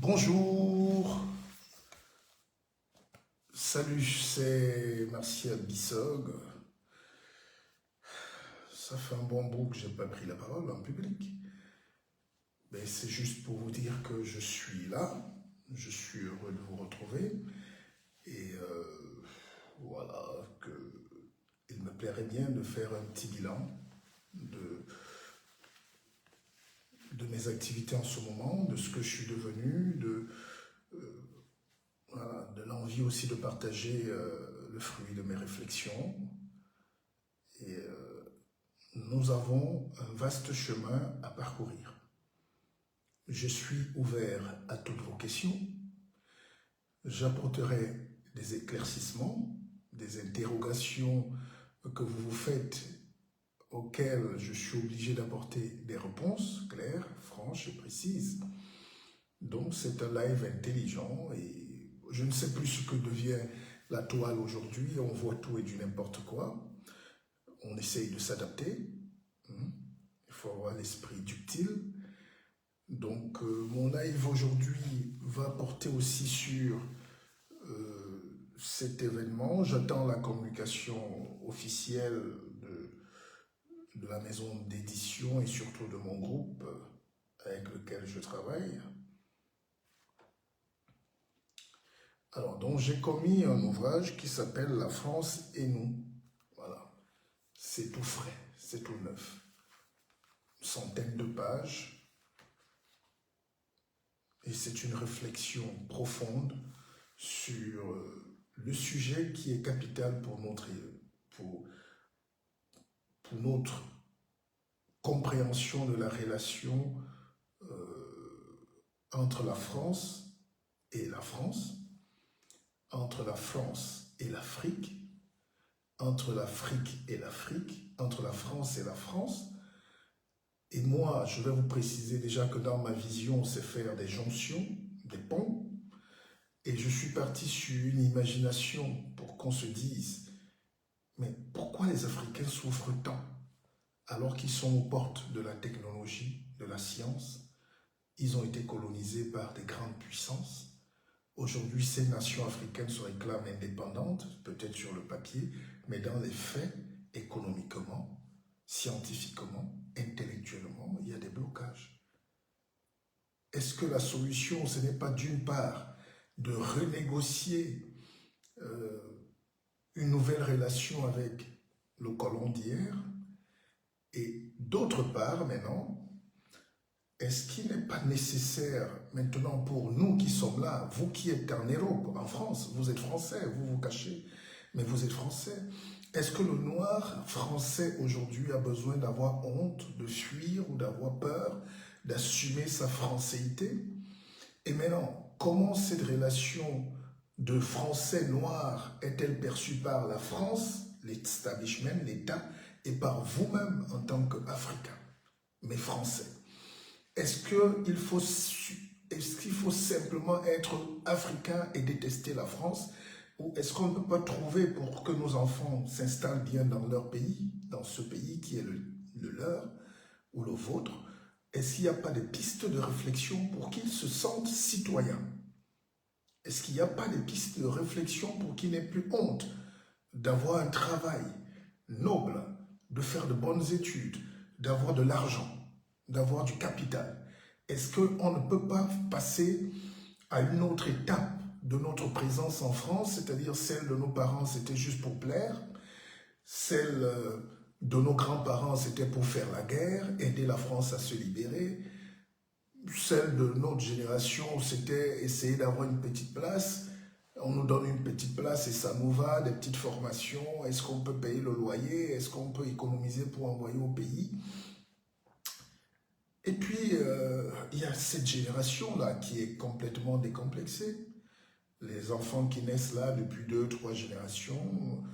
Bonjour, salut, c'est Martial Bissog. Ça fait un bon bout que j'ai pas pris la parole en public. Mais c'est juste pour vous dire que je suis là, je suis heureux de vous retrouver et voilà que il me plairait bien de faire un petit bilan de, de mes activités en ce moment, de ce que je suis devenu, voilà, de l'envie aussi de partager le fruit de mes réflexions. Et nous avons un vaste chemin à parcourir. Je suis ouvert à toutes vos questions. J'apporterai des éclaircissements, des interrogations que vous vous faites auxquelles je suis obligé d'apporter des réponses claires, franches et précises. Donc c'est un live intelligent et je ne sais plus ce que devient la toile aujourd'hui. On voit tout et du n'importe quoi. On essaye de s'adapter. Il faut avoir l'esprit ductile. Donc mon live aujourd'hui va porter aussi sur cet événement. J'attends la communication officielle de la maison d'édition et surtout de mon groupe avec lequel je travaille. Alors, donc j'ai commis un ouvrage qui s'appelle La France et nous. Voilà. C'est tout frais, c'est tout neuf. Une centaine de pages. Et c'est une réflexion profonde sur le sujet qui est capital pour notre compréhension de la relation entre la France et la France, entre la France et l'Afrique, entre l'Afrique et l'Afrique, entre la France et la France. Et moi, je vais vous préciser déjà que dans ma vision, c'est faire des jonctions, des ponts. Et je suis parti sur une imagination pour qu'on se dise, mais pourquoi les Africains souffrent tant alors qu'ils sont aux portes de la technologie, de la science? Ils ont été colonisés par des grandes puissances. Aujourd'hui, ces nations africaines se réclament indépendantes, peut-être sur le papier, mais dans les faits, économiquement, scientifiquement, intellectuellement, il y a des blocages. Est-ce que la solution, ce n'est pas d'une part de renégocier une nouvelle relation avec le colon d'hier et d'autre part, maintenant, est-ce qu'il n'est pas nécessaire maintenant pour nous qui sommes là, vous qui êtes en Europe, en France, vous êtes français, vous vous cachez, mais vous êtes français. Est-ce que le noir français aujourd'hui a besoin d'avoir honte, de fuir ou d'avoir peur, d'assumer sa françaïté? Et maintenant, comment cette relation de français noir est-elle perçue par la France, l'establishment, l'État, et par vous-même en tant qu'Africain, mais français? Est-ce qu'il faut simplement être africain et détester la France? Ou est-ce qu'on ne peut pas trouver pour que nos enfants s'installent bien dans leur pays, dans ce pays qui est le leur ou le vôtre? Est-ce qu'il n'y a pas des pistes de réflexion pour qu'ils se sentent citoyens? Est-ce qu'il n'y a pas des pistes de réflexion pour qu'ils n'aient plus honte d'avoir un travail noble, de faire de bonnes études, d'avoir de l'argent, d'avoir du capital? Est-ce qu'on ne peut pas passer à une autre étape de notre présence en France, c'est-à-dire celle de nos parents, c'était juste pour plaire, celle de nos grands-parents, c'était pour faire la guerre, aider la France à se libérer, celle de notre génération, c'était essayer d'avoir une petite place. On nous donne une petite place et ça nous va, des petites formations. Est-ce qu'on peut payer le loyer? Est-ce qu'on peut économiser pour envoyer au pays? Et puis, il y a cette génération-là qui est complètement décomplexée. Les enfants qui naissent là depuis 2, 3 générations,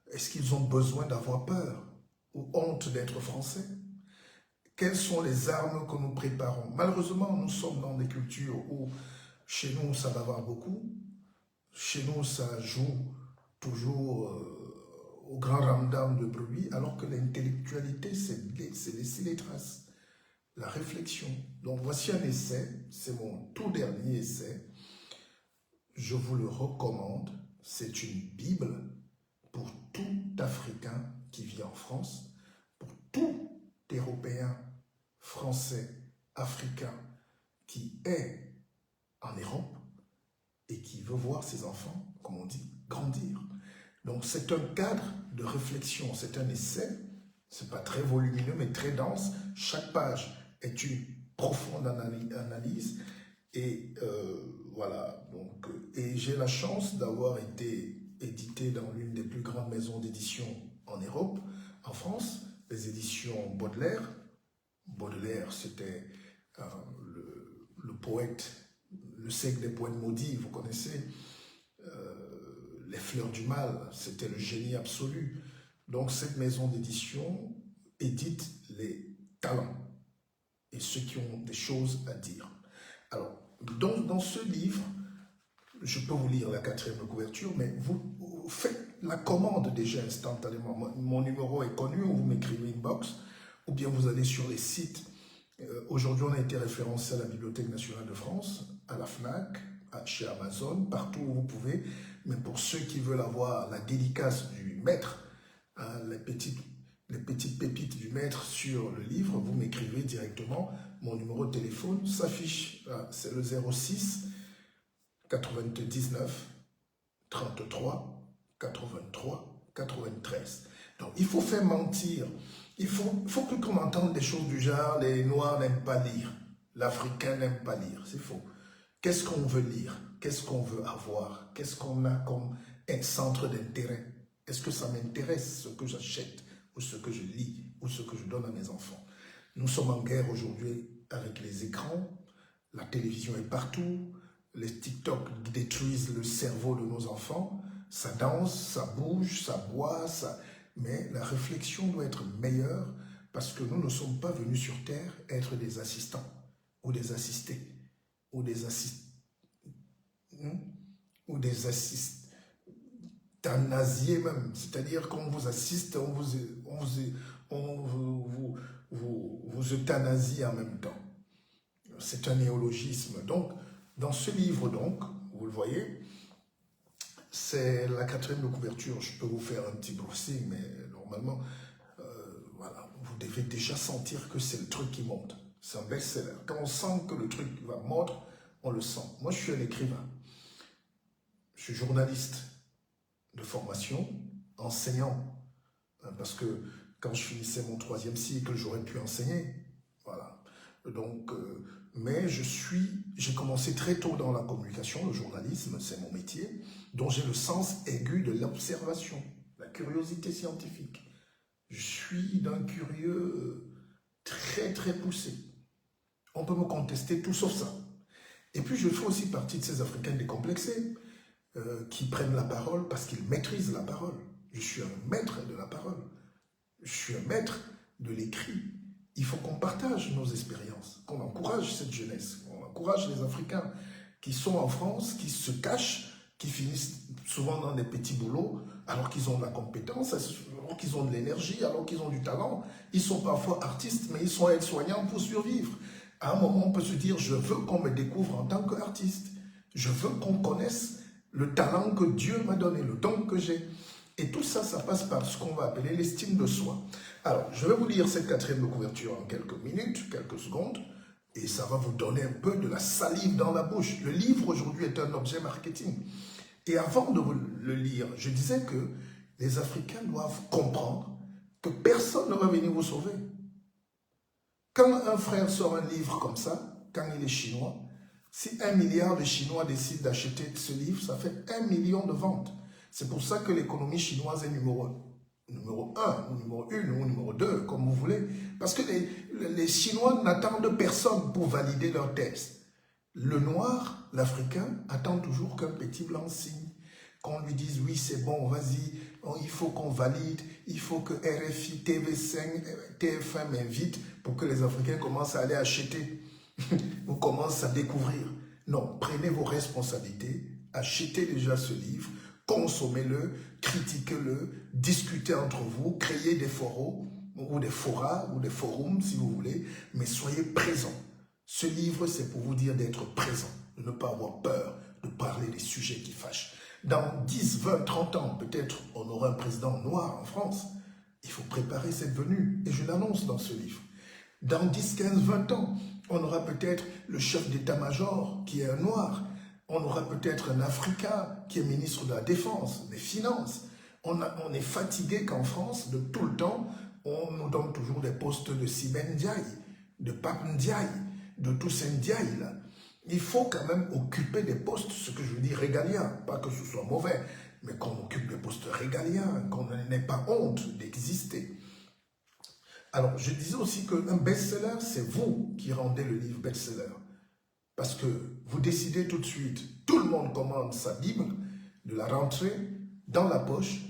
est-ce qu'ils ont besoin d'avoir peur ou honte d'être français? Quelles sont les armes que nous préparons? Malheureusement, nous sommes dans des cultures où chez nous, ça bavard beaucoup. Chez nous, ça joue toujours au grand ramdam de bruit, alors que l'intellectualité, c'est laisser les traces. la réflexion. Donc voici un essai, c'est mon tout dernier essai. Je vous le recommande. C'est une Bible pour tout Africain qui vit en France, pour tout Européen, Français, Africain qui est en Europe et qui veut voir ses enfants, comme on dit, grandir. Donc c'est un cadre de réflexion, c'est un essai, c'est pas très volumineux mais très dense. Chaque page est une profonde analyse et voilà. Donc, et j'ai la chance d'avoir été édité dans l'une des plus grandes maisons d'édition en Europe, en France, les éditions Baudelaire. Baudelaire, c'était le poète, le siècle des poètes maudits, vous connaissez, les fleurs du mal, c'était le génie absolu. Donc cette maison d'édition édite les talents et ceux qui ont des choses à dire. Alors, dans ce livre, je peux vous lire la 4e couverture, mais vous faites la commande déjà instantanément. Mon numéro est connu, ou vous m'écrivez inbox, ou bien vous allez sur les sites. Aujourd'hui, on a été référencé à la Bibliothèque nationale de France, à la FNAC, chez Amazon, partout où vous pouvez. Mais pour ceux qui veulent avoir la dédicace du maître, hein, les petites pépites du maître sur le livre, vous m'écrivez directement. Mon numéro de téléphone s'affiche, c'est le 06 99 33 83 93. Donc, il faut faire mentir. Il faut plus qu'on entende des choses du genre, les Noirs n'aiment pas lire, l'Africain n'aime pas lire. C'est faux. Qu'est-ce qu'on veut lire? Qu'est-ce qu'on veut avoir? Qu'est-ce qu'on a comme un centre d'intérêt? Est-ce que ça m'intéresse ce que j'achète ou ce que je lis ou ce que je donne à mes enfants? Nous sommes en guerre aujourd'hui avec les écrans, la télévision est partout, les TikTok détruisent le cerveau de nos enfants, ça danse, ça bouge, ça boit, mais la réflexion doit être meilleure parce que nous ne sommes pas venus sur Terre être des assistants ou des assistés ou des assistants même, c'est-à-dire qu'on vous assiste, on vous euthanasie en même temps. C'est un néologisme. Donc, dans ce livre, donc, vous le voyez, c'est la 4e de couverture. Je peux vous faire un petit brushing, mais normalement, voilà, vous devez déjà sentir que c'est le truc qui monte. C'est un best-seller. Quand on sent que le truc va monter, on le sent. Moi, je suis un écrivain. Je suis journaliste de formation, enseignant. Parce que quand je finissais mon 3e cycle, j'aurais pu enseigner. Voilà. Donc, mais j'ai commencé très tôt dans la communication, le journalisme, c'est mon métier, dont j'ai le sens aigu de l'observation, la curiosité scientifique. Je suis d'un curieux très très poussé. On peut me contester tout sauf ça. Et puis je fais aussi partie de ces Africains décomplexés qui prennent la parole parce qu'ils maîtrisent la parole. Je suis un maître de la parole. Je suis un maître de l'écrit. Il faut qu'on partage nos expériences, qu'on encourage cette jeunesse, qu'on encourage les Africains qui sont en France, qui se cachent, qui finissent souvent dans des petits boulots, alors qu'ils ont de la compétence, alors qu'ils ont de l'énergie, alors qu'ils ont du talent. Ils sont parfois artistes, mais ils sont aides-soignants pour survivre. À un moment, on peut se dire, je veux qu'on me découvre en tant qu'artiste. Je veux qu'on connaisse le talent que Dieu m'a donné, le don que j'ai. Et tout ça, ça passe par ce qu'on va appeler l'estime de soi. Alors, je vais vous lire cette 4e de couverture en quelques minutes, quelques secondes, et ça va vous donner un peu de la salive dans la bouche. Le livre aujourd'hui est un objet marketing. Et avant de vous le lire, je disais que les Africains doivent comprendre que personne ne va venir vous sauver. Quand un frère sort un livre comme ça, quand il est chinois, si 1 milliard de Chinois décident d'acheter ce livre, ça fait 1 million de ventes. C'est pour ça que l'économie chinoise est numéro 1, ou numéro 1, ou numéro 2, comme vous voulez. Parce que les Chinois n'attendent personne pour valider leur thèse. Le noir, l'Africain, attend toujours qu'un petit blanc signe. Qu'on lui dise, oui, c'est bon, vas-y, il faut qu'on valide, il faut que RFI, TV5, TF1 m'invite pour que les Africains commencent à aller acheter ou commencent à découvrir. Non, prenez vos responsabilités, achetez déjà ce livre, consommez-le, critiquez-le, discutez entre vous, créez des forums, ou des forats, ou des forums, si vous voulez, mais soyez présents. Ce livre, c'est pour vous dire d'être présent, de ne pas avoir peur de parler des sujets qui fâchent. Dans 10, 20, 30 ans, peut-être, on aura un président noir en France. Il faut préparer cette venue, et je l'annonce dans ce livre. Dans 10, 15, 20 ans, on aura peut-être le chef d'état-major qui est un noir. On aura peut-être un Africain qui est ministre de la Défense, des Finances. On est fatigué qu'en France, de tout le temps, on nous donne toujours des postes de Siben Ndiaye, de Pape Ndiaye, de Toussaint Ndiaye. Là. Il faut quand même occuper des postes, ce que je veux dire, régaliens. Pas que ce soit mauvais, mais qu'on occupe des postes régaliens, qu'on n'ait pas honte d'exister. Alors, je disais aussi qu'un best-seller, c'est vous qui rendez le livre best-seller. Parce que vous décidez tout de suite, tout le monde commande sa Bible, de la rentrer dans la poche.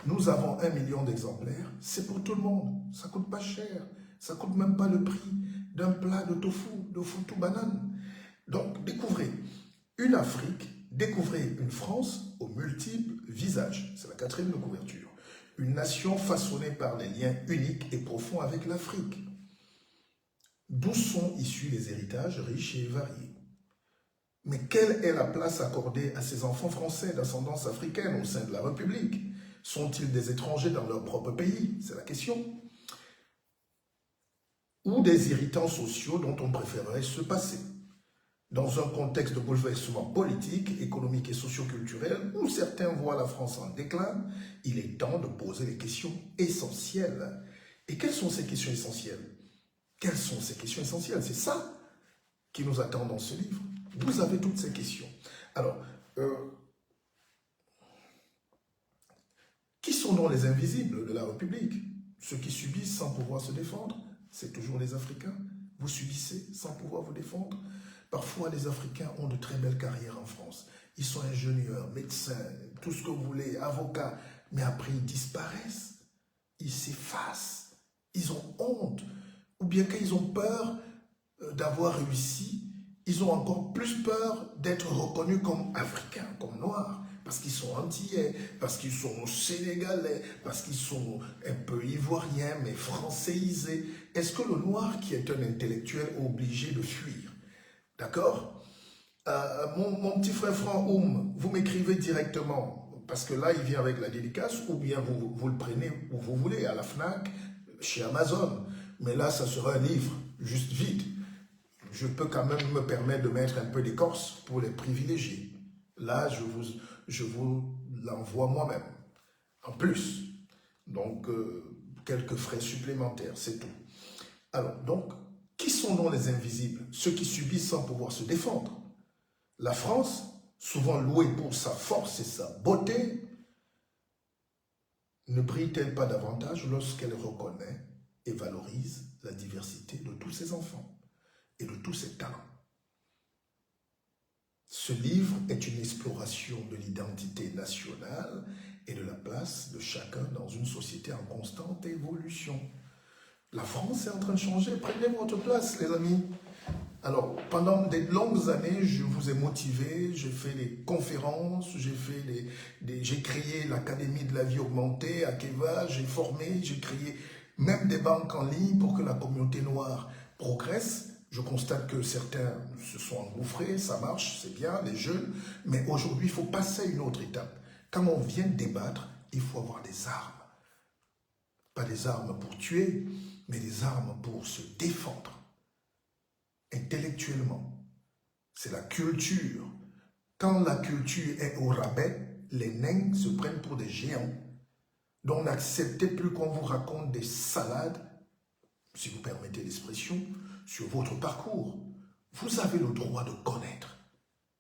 Nous avons 1 million d'exemplaires, c'est pour tout le monde. Ça ne coûte pas cher, ça ne coûte même pas le prix d'un plat de tofu, de foutu banane. Donc, découvrez une Afrique, découvrez une France aux multiples visages. C'est la 4e de couverture. Une nation façonnée par des liens uniques et profonds avec l'Afrique. D'où sont issus les héritages riches et variés. Mais quelle est la place accordée à ces enfants français d'ascendance africaine au sein de la République? Sont-ils des étrangers dans leur propre pays? C'est la question. Ou des irritants sociaux dont on préférerait se passer? Dans un contexte de bouleversement politique, économique et socio-culturel, où certains voient la France en déclin, il est temps de poser les questions essentielles. Et quelles sont ces questions essentielles? Quelles sont ces questions essentielles? C'est ça qui nous attend dans ce livre. Vous avez toutes ces questions. Alors, qui sont donc les invisibles de la République? Ceux qui subissent sans pouvoir se défendre, c'est toujours les Africains. Vous subissez sans pouvoir vous défendre. Parfois, les Africains ont de très belles carrières en France. Ils sont ingénieurs, médecins, tout ce que vous voulez, avocats. Mais après, ils disparaissent. Ils s'effacent. Ils ont honte. Ou bien quand ils ont peur d'avoir réussi, ils ont encore plus peur d'être reconnus comme Africains, comme Noirs. Parce qu'ils sont antillais, parce qu'ils sont sénégalais, parce qu'ils sont un peu ivoiriens, mais françaisés. Est-ce que le Noir, qui est un intellectuel, est obligé de fuir? D'accord? Mon petit frère Franck Oum, vous m'écrivez directement, parce que là, il vient avec la dédicace, ou bien vous le prenez où vous voulez, à la FNAC, chez Amazon. Mais là, ça sera un livre, juste vide. Je peux quand même me permettre de mettre un peu d'écorce pour les privilégiés. Là, je vous l'envoie moi-même, en plus. Donc, quelques frais supplémentaires, c'est tout. Alors, donc, qui sont donc les invisibles? Ceux qui subissent sans pouvoir se défendre. La France, souvent louée pour sa force et sa beauté, ne brille-t-elle pas davantage lorsqu'elle reconnaît et valorise la diversité de tous ses enfants et de tous ses talents? Ce livre est une exploration de l'identité nationale et de la place de chacun dans une société en constante évolution. La France est en train de changer. Prenez votre place, les amis. Alors, pendant des longues années, je vous ai motivé, j'ai fait des conférences, j'ai créé l'Académie de la vie augmentée à Keva, j'ai formé, j'ai créé même des banques en ligne pour que la communauté noire progresse. Je constate que certains se sont engouffrés, ça marche, c'est bien, les jeunes, mais aujourd'hui, il faut passer à une autre étape. Quand on vient débattre, il faut avoir des armes. Pas des armes pour tuer, mais des armes pour se défendre. Intellectuellement. C'est la culture. Quand la culture est au rabais, les nains se prennent pour des géants. Donc n'acceptez plus qu'on vous raconte des salades, si vous permettez l'expression, sur votre parcours. Vous avez le droit de connaître.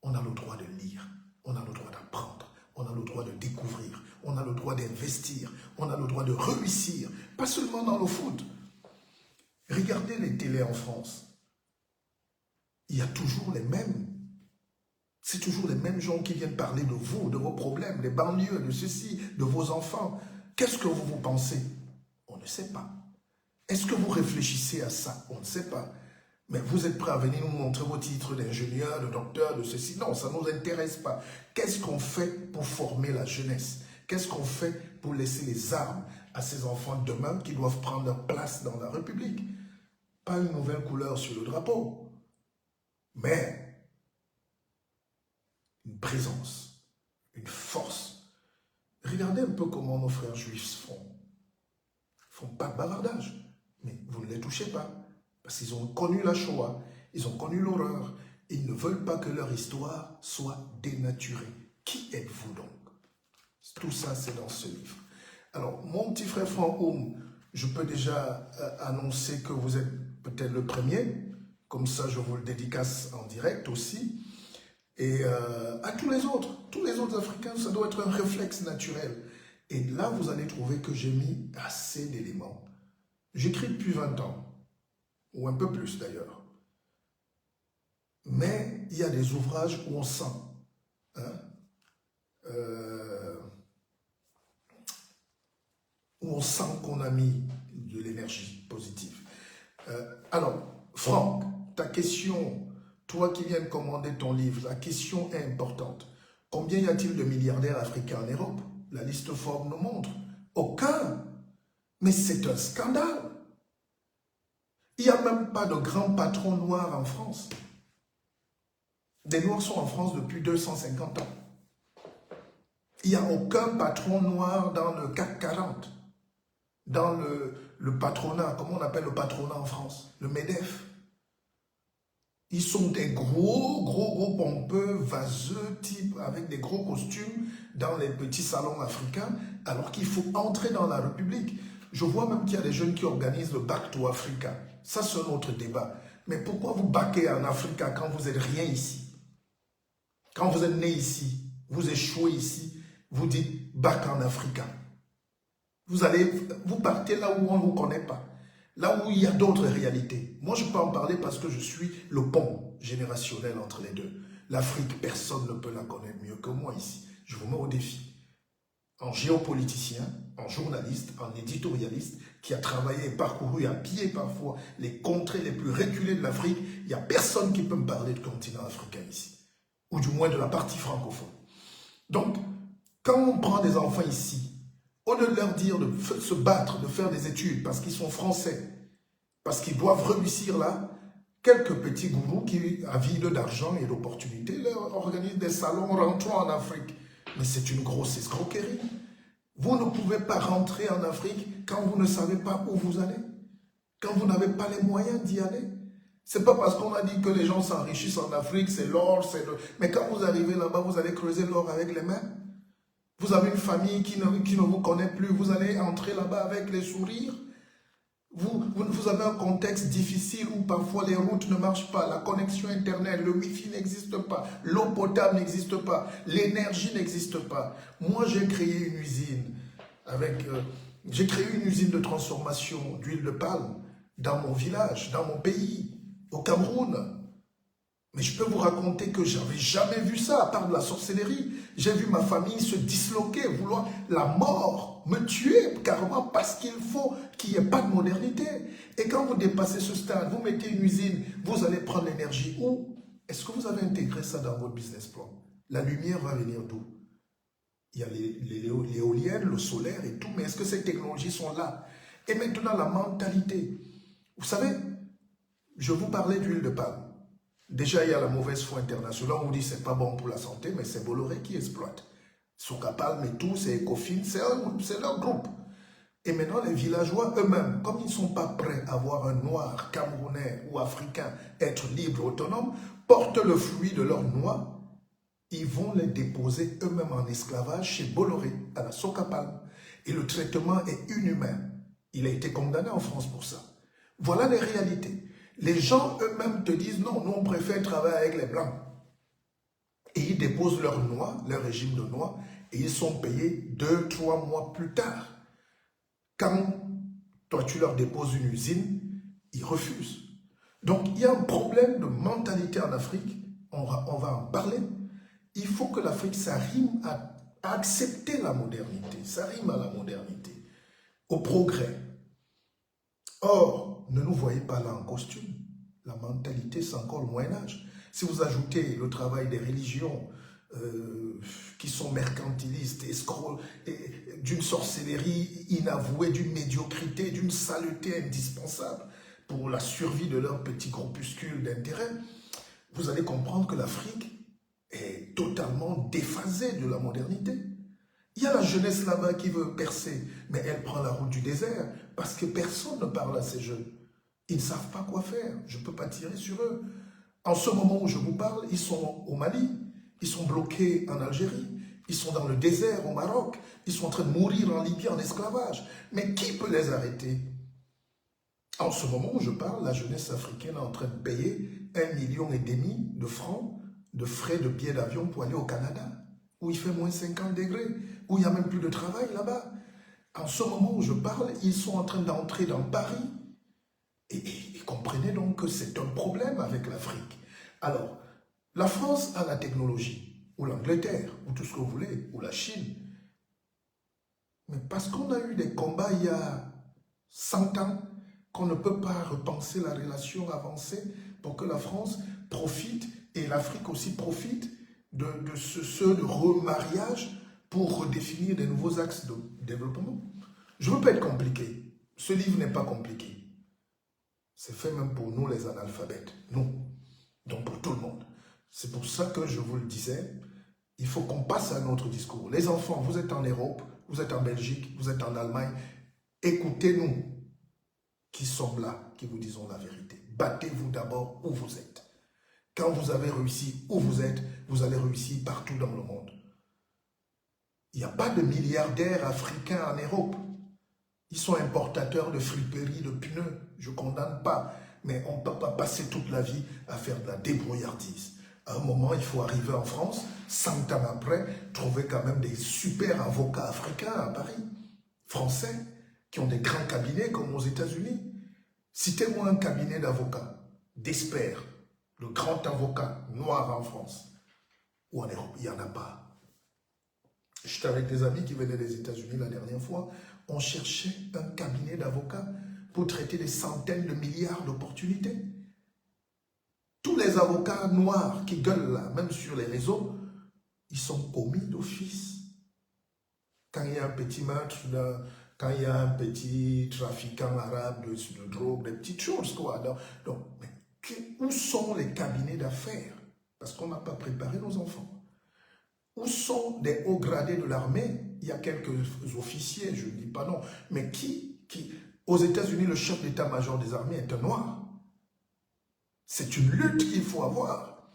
On a le droit de lire. On a le droit d'apprendre. On a le droit de découvrir. On a le droit d'investir. On a le droit de réussir. Pas seulement dans le foot. Regardez les télés en France. Il y a toujours les mêmes. C'est toujours les mêmes gens qui viennent parler de vous, de vos problèmes, des banlieues, de ceci, de vos enfants. Qu'est-ce que vous pensez? On ne sait pas. Est-ce que vous réfléchissez à ça? On ne sait pas. Mais vous êtes prêts à venir nous montrer vos titres d'ingénieur, de docteur, de ceci? Non, ça ne nous intéresse pas. Qu'est-ce qu'on fait pour former la jeunesse? Qu'est-ce qu'on fait pour laisser les armes, à ces enfants demain qui doivent prendre leur place dans la République. Pas une nouvelle couleur sur le drapeau, mais une présence, une force. Regardez un peu comment nos frères juifs font. Ils font pas de bavardage, mais vous ne les touchez pas. Parce qu'ils ont connu la Shoah, ils ont connu l'horreur. Ils ne veulent pas que leur histoire soit dénaturée. Qui êtes-vous donc? Tout ça, c'est dans ce livre. Alors, mon petit frère Franck Oum, je peux déjà annoncer que vous êtes peut-être le premier. Comme ça, je vous le dédicace en direct aussi. Et à tous les autres Africains, ça doit être un réflexe naturel. Et là, vous allez trouver que j'ai mis assez d'éléments. J'écris depuis 20 ans, ou un peu plus d'ailleurs. Mais il y a des ouvrages où on sent, hein, où on sent qu'on a mis de l'énergie positive. Alors, Franck, ta question, toi qui viens de commander ton livre, la question est importante. Combien y a-t-il de milliardaires africains en Europe? La liste Forbes nous montre. Aucun. Mais c'est un scandale. Il n'y a même pas de grands patrons noirs en France. Des Noirs sont en France depuis 250 ans. Il n'y a aucun patron noir dans le CAC 40. Dans le patronat, comment on appelle le patronat en France? Le MEDEF. Ils sont des gros pompeux, vaseux, types avec des gros costumes dans les petits salons africains, alors qu'il faut entrer dans la République. Je vois même qu'il y a des jeunes qui organisent le Back to Africa. Ça, c'est un autre débat. Mais pourquoi vous baquez en Afrique quand vous n'êtes rien ici? Quand vous êtes né ici, vous échouez ici, vous dites Back en Africa. Vous partez là où on ne vous connaît pas. Là où il y a d'autres réalités. Moi, je peux en parler parce que je suis le pont générationnel entre les deux. L'Afrique, personne ne peut la connaître mieux que moi ici. Je vous mets au défi. En géopoliticien, en journaliste, en éditorialiste, qui a travaillé et parcouru à pied parfois les contrées les plus reculées de l'Afrique, il n'y a personne qui peut me parler de continent africain ici. Ou du moins de la partie francophone. Donc, quand on prend des enfants ici, au lieu de leur dire de se battre, de faire des études parce qu'ils sont français, parce qu'ils doivent réussir là, quelques petits gourous qui, avides d'argent et d'opportunités, leur organisent des salons rentrant en Afrique. Mais c'est une grosse escroquerie. Vous ne pouvez pas rentrer en Afrique quand vous ne savez pas où vous allez, quand vous n'avez pas les moyens d'y aller. C'est pas parce qu'on a dit que les gens s'enrichissent en Afrique, c'est l'or, c'est le... Mais quand vous arrivez là-bas, vous allez creuser l'or avec les mains. Vous avez une famille qui ne vous connaît plus, vous allez entrer là-bas avec les sourires. Vous avez un contexte difficile où parfois les routes ne marchent pas, la connexion internet, le wifi n'existe pas, l'eau potable n'existe pas, l'énergie n'existe pas. Moi, j'ai créé une usine de transformation d'huile de palme dans mon village, dans mon pays, au Cameroun. Mais je peux vous raconter que je n'avais jamais vu ça, à part de la sorcellerie. J'ai vu ma famille se disloquer, vouloir la mort, me tuer carrément parce qu'il faut qu'il n'y ait pas de modernité. Et quand vous dépassez ce stade, vous mettez une usine, vous allez prendre l'énergie où? Est-ce que vous avez intégré ça dans votre business plan? La lumière va venir d'où? Il y a l'éolienne, le solaire et tout, mais est-ce que ces technologies sont là? Et maintenant, la mentalité. Vous savez, je vous parlais d'huile de palme. Déjà, il y a la mauvaise foi internationale. On vous dit que ce n'est pas bon pour la santé, mais c'est Bolloré qui exploite. Socapalm et tout, c'est Ecofin, c'est leur groupe. Et maintenant, les villageois eux-mêmes, comme ils ne sont pas prêts à voir un noir, camerounais ou africain être libre, autonome, portent le fruit de leur noix, ils vont les déposer eux-mêmes en esclavage chez Bolloré, à la Socapalm. Et le traitement est inhumain. Il a été condamné en France pour ça. Voilà les réalités. Les gens eux-mêmes te disent non, nous on préfère travailler avec les blancs. Et ils déposent leur noix, leur régime de noix, et ils sont payés 2-3 mois plus tard. Quand toi tu leur déposes une usine, ils refusent. Donc il y a un problème de mentalité en Afrique, on va en parler. Il faut que l'Afrique s'arrime à accepter la modernité, s'arrime à la modernité, au progrès. Or, ne nous voyez pas là en costume. La mentalité, c'est encore le Moyen-Âge. Si vous ajoutez le travail des religions, qui sont mercantilistes, escrocs, d'une sorcellerie inavouée, d'une médiocrité, d'une saleté indispensable pour la survie de leur petit groupuscule d'intérêt, vous allez comprendre que l'Afrique est totalement déphasée de la modernité. Il y a la jeunesse là-bas qui veut percer, mais elle prend la route du désert parce que personne ne parle à ces jeunes. Ils ne savent pas quoi faire. Je ne peux pas tirer sur eux. En ce moment où je vous parle, ils sont au Mali, ils sont bloqués en Algérie, ils sont dans le désert au Maroc, ils sont en train de mourir en Libye en esclavage. Mais qui peut les arrêter? En ce moment où je parle, la jeunesse africaine est en train de payer 1,5 million de francs de frais de billets d'avion pour aller au Canada, où il fait moins 50 degrés, où il n'y a même plus de travail là-bas. En ce moment où je parle, ils sont en train d'entrer dans Paris. Et comprenez donc que c'est un problème avec l'Afrique. Alors, la France a la technologie, ou l'Angleterre, ou tout ce que vous voulez, ou la Chine. Mais parce qu'on a eu des combats il y a 100 ans, qu'on ne peut pas repenser la relation avancée pour que la France profite, et l'Afrique aussi profite, de ce remariage pour redéfinir des nouveaux axes de développement. Je ne veux pas être compliqué. Ce livre n'est pas compliqué. C'est fait même pour nous les analphabètes, nous, donc pour tout le monde. C'est pour ça que je vous le disais, il faut qu'on passe à un autre discours. Les enfants, vous êtes en Europe, vous êtes en Belgique, vous êtes en Allemagne, écoutez-nous qui sommes là, qui vous disons la vérité. Battez-vous d'abord où vous êtes. Quand vous avez réussi où vous êtes, vous allez réussir partout dans le monde. Il n'y a pas de milliardaires africains en Europe. Ils sont importateurs de friperies, de pneus. Je ne condamne pas. Mais on ne peut pas passer toute la vie à faire de la débrouillardise. À un moment, il faut arriver en France, 100 ans après, trouver quand même des super avocats africains à Paris, français, qui ont des grands cabinets comme aux États-Unis. Citez-moi un cabinet d'avocats, d'experts, le grand avocat noir en France ou en Europe. Il n'y en a pas. J'étais avec des amis qui venaient des États-Unis la dernière fois. On cherchait un cabinet d'avocats pour traiter des centaines de milliards d'opportunités. Tous les avocats noirs qui gueulent là, même sur les réseaux, ils sont commis d'office. Quand il y a un petit meurtre, quand il y a un petit trafiquant arabe de drogue, des petites choses, quoi. Donc, où sont les cabinets d'affaires? Parce qu'on n'a pas préparé nos enfants. Où sont des hauts gradés de l'armée? Il y a quelques officiers, je ne dis pas non, mais aux États-Unis, le chef d'état-major des armées est un noir. C'est une lutte qu'il faut avoir.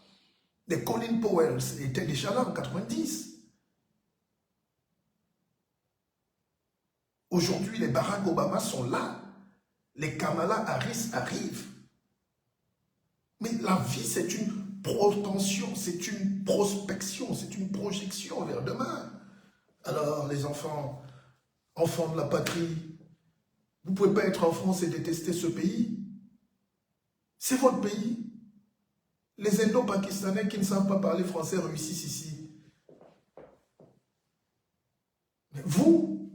Les Colin Powell étaient déjà là en 90. Aujourd'hui, les Barack Obama sont là. Les Kamala Harris arrivent. Mais la vie, c'est une protension, c'est une prospection, c'est une projection vers demain. Alors, les enfants, enfants de la patrie, vous ne pouvez pas être en France et détester ce pays. C'est votre pays. Les Indo-Pakistanais qui ne savent pas parler français réussissent ici. Mais vous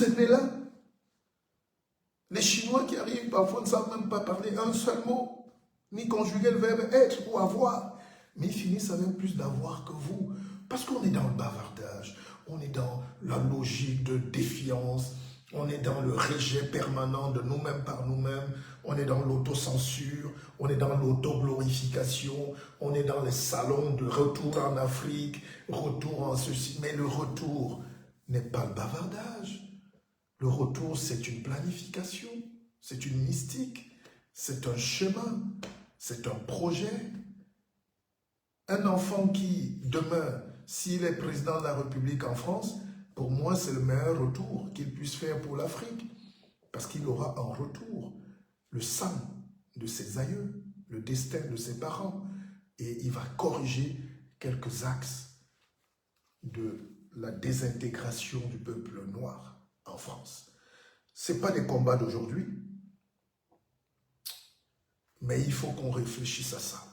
êtes nés là. Les Chinois qui arrivent parfois ne savent même pas parler un seul mot, ni conjuguer le verbe être ou avoir. Mais ils finissent avec plus d'avoir que vous. Parce qu'on est dans le bavardage, on est dans la logique de défiance, on est dans le rejet permanent de nous-mêmes par nous-mêmes, on est dans l'autocensure, on est dans l'autoglorification, on est dans les salons de retour en Afrique, retour en ceci. Mais le retour n'est pas le bavardage. Le retour, c'est une planification, c'est une mystique, c'est un chemin, c'est un projet. Un enfant qui, demain, s'il est président de la République en France, pour moi, c'est le meilleur retour qu'il puisse faire pour l'Afrique. Parce qu'il aura en retour le sang de ses aïeux, le destin de ses parents. Et il va corriger quelques axes de la désintégration du peuple noir en France. Ce n'est pas des combats d'aujourd'hui, mais il faut qu'on réfléchisse à ça.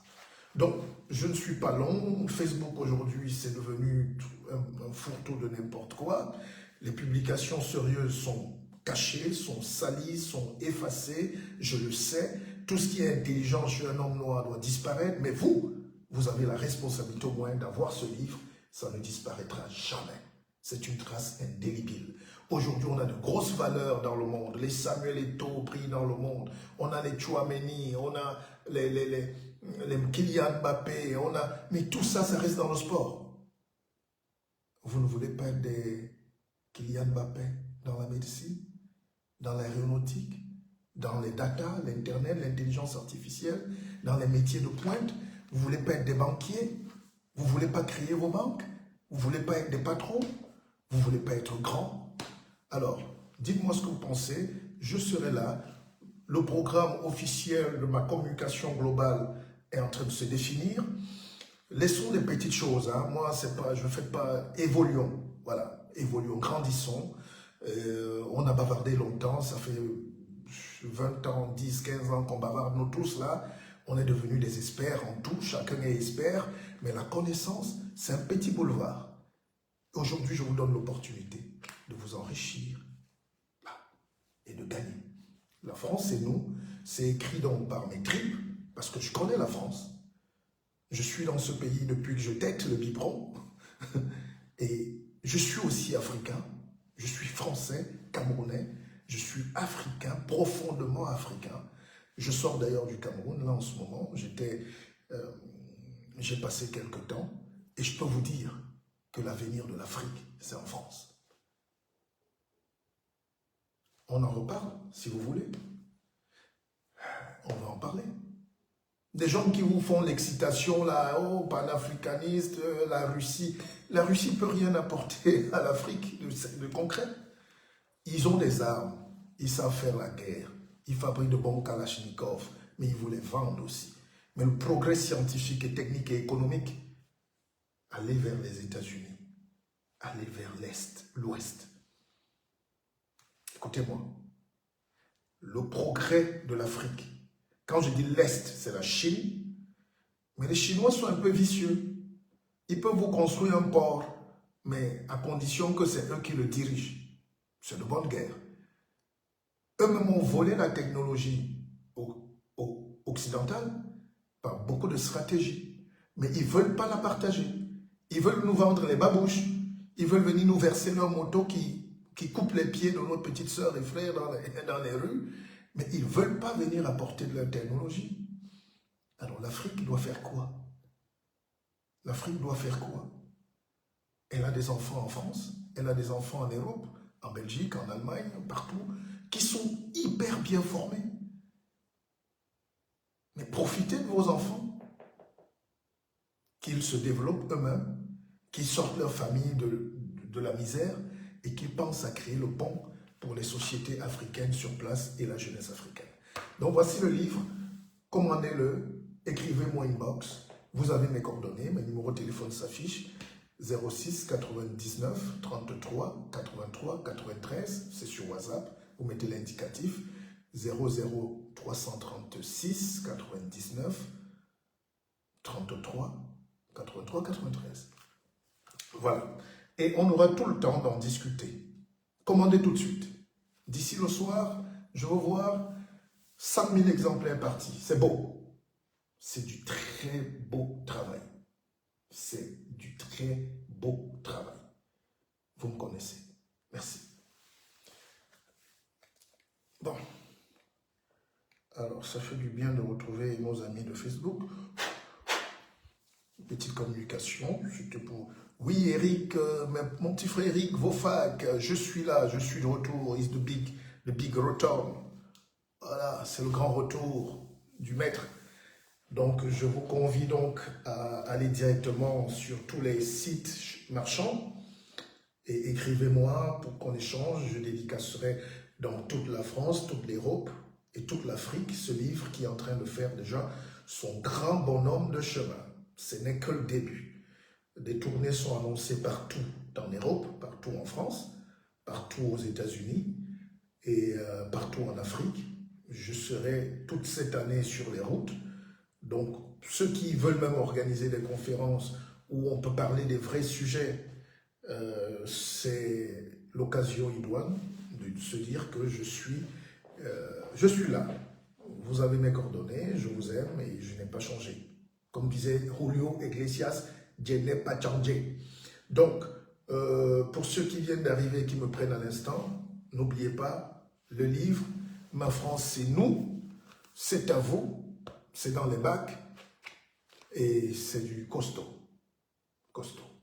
Donc, je ne suis pas long. Facebook aujourd'hui, c'est devenu un fourre-tout de n'importe quoi. Les publications sérieuses sont cachées, sont salies, sont effacées. Je le sais. Tout ce qui est intelligent chez un homme noir doit disparaître. Mais vous, vous avez la responsabilité au moins d'avoir ce livre, ça ne disparaîtra jamais. C'est une trace indélébile. Aujourd'hui, on a de grosses valeurs dans le monde. Les Samuel Eto'o brillent dans le monde. On a les Tchouaméni, on a les Kylian Mbappé, mais tout ça, ça reste dans le sport. Vous ne voulez pas être des Kylian Mbappé dans la médecine, dans l'aéronautique, dans les data, l'internet, l'intelligence artificielle, dans les métiers de pointe. Vous ne voulez pas être des banquiers, vous ne voulez pas créer vos banques, vous ne voulez pas être des patrons, vous ne voulez pas être grand. Alors, dites-moi ce que vous pensez, je serai là. Le programme officiel de ma communication globale est en train de se définir. Laissons les petites choses, hein. Moi, je ne fais pas, évoluons, voilà, évoluons, grandissons. On a bavardé longtemps, ça fait 20 ans, 10, 15 ans qu'on bavarde, nous tous là, on est devenus des experts en tout, chacun est expert, mais la connaissance, c'est un petit boulevard. Aujourd'hui, je vous donne l'opportunité de vous enrichir et de gagner. La France, c'est nous, c'est écrit donc par mes tripes, parce que je connais la France. Je suis dans ce pays depuis que je tète le biberon, et je suis aussi africain, je suis français, camerounais, je suis africain, profondément africain. Je sors d'ailleurs du Cameroun, là en ce moment, j'ai passé quelques temps, et je peux vous dire que l'avenir de l'Afrique, c'est en France. On en reparle, si vous voulez. On va en parler. Des gens qui vous font l'excitation, là, oh, panafricaniste, la Russie. La Russie ne peut rien apporter à l'Afrique de concret. Ils ont des armes, ils savent faire la guerre, ils fabriquent de bons kalachnikovs, mais ils vous les vendent aussi. Mais le progrès scientifique et technique et économique, allez vers les États-Unis, allez vers l'Est, l'Ouest. Écoutez-moi, le progrès de l'Afrique, quand je dis l'Est, c'est la Chine, mais les Chinois sont un peu vicieux. Ils peuvent vous construire un port, mais à condition que c'est eux qui le dirigent. C'est de bonne guerre. Eux-mêmes ont volé la technologie occidentale par beaucoup de stratégies, mais ils ne veulent pas la partager. Ils veulent nous vendre les babouches, ils veulent venir nous verser leurs motos qui coupent les pieds de nos petites sœurs et frères dans les rues, mais ils ne veulent pas venir apporter de la technologie. Alors l'Afrique doit faire quoi? L'Afrique doit faire quoi? Elle a des enfants en France, elle a des enfants en Europe, en Belgique, en Allemagne, partout, qui sont hyper bien formés. Mais profitez de vos enfants, qu'ils se développent eux-mêmes, qu'ils sortent leur famille de la misère et qu'ils pensent à créer le pont pour les sociétés africaines sur place et la jeunesse africaine. Donc voici le livre, commandez-le, écrivez-moi inbox, vous avez mes coordonnées, mes numéros de téléphone s'affichent, 06 99 33 83 93, c'est sur WhatsApp, vous mettez l'indicatif, 00 336 99 33 83 93. Voilà. Et on aura tout le temps d'en discuter. Commandez tout de suite. D'ici le soir, je veux voir 5000 exemplaires partis. C'est beau. C'est du très beau travail. C'est du très beau travail. Vous me connaissez. Merci. Bon. Alors, ça fait du bien de retrouver nos amis de Facebook. Petite communication, c'était pour... Oui, Eric, mon petit frère Eric Vofac, je suis là, je suis de retour. It's the big return. Voilà, c'est le grand retour du maître. Donc, je vous convie donc à aller directement sur tous les sites marchands et écrivez-moi pour qu'on échange. Je dédicacerai dans toute la France, toute l'Europe et toute l'Afrique ce livre qui est en train de faire déjà son grand bonhomme de chemin. Ce n'est que le début. Des tournées sont annoncées partout en Europe, partout en France, partout aux États-Unis et partout en Afrique. Je serai toute cette année sur les routes. Donc, ceux qui veulent même organiser des conférences où on peut parler des vrais sujets, c'est l'occasion idoine de se dire que je suis là. Vous avez mes coordonnées, je vous aime et je n'ai pas changé. Comme disait Julio Iglesias, je n'ai pas changé. Donc, pour ceux qui viennent d'arriver, qui me prennent à l'instant, n'oubliez pas, le livre, Ma France, c'est nous, c'est à vous, c'est dans les bacs, et c'est du costaud. Costaud.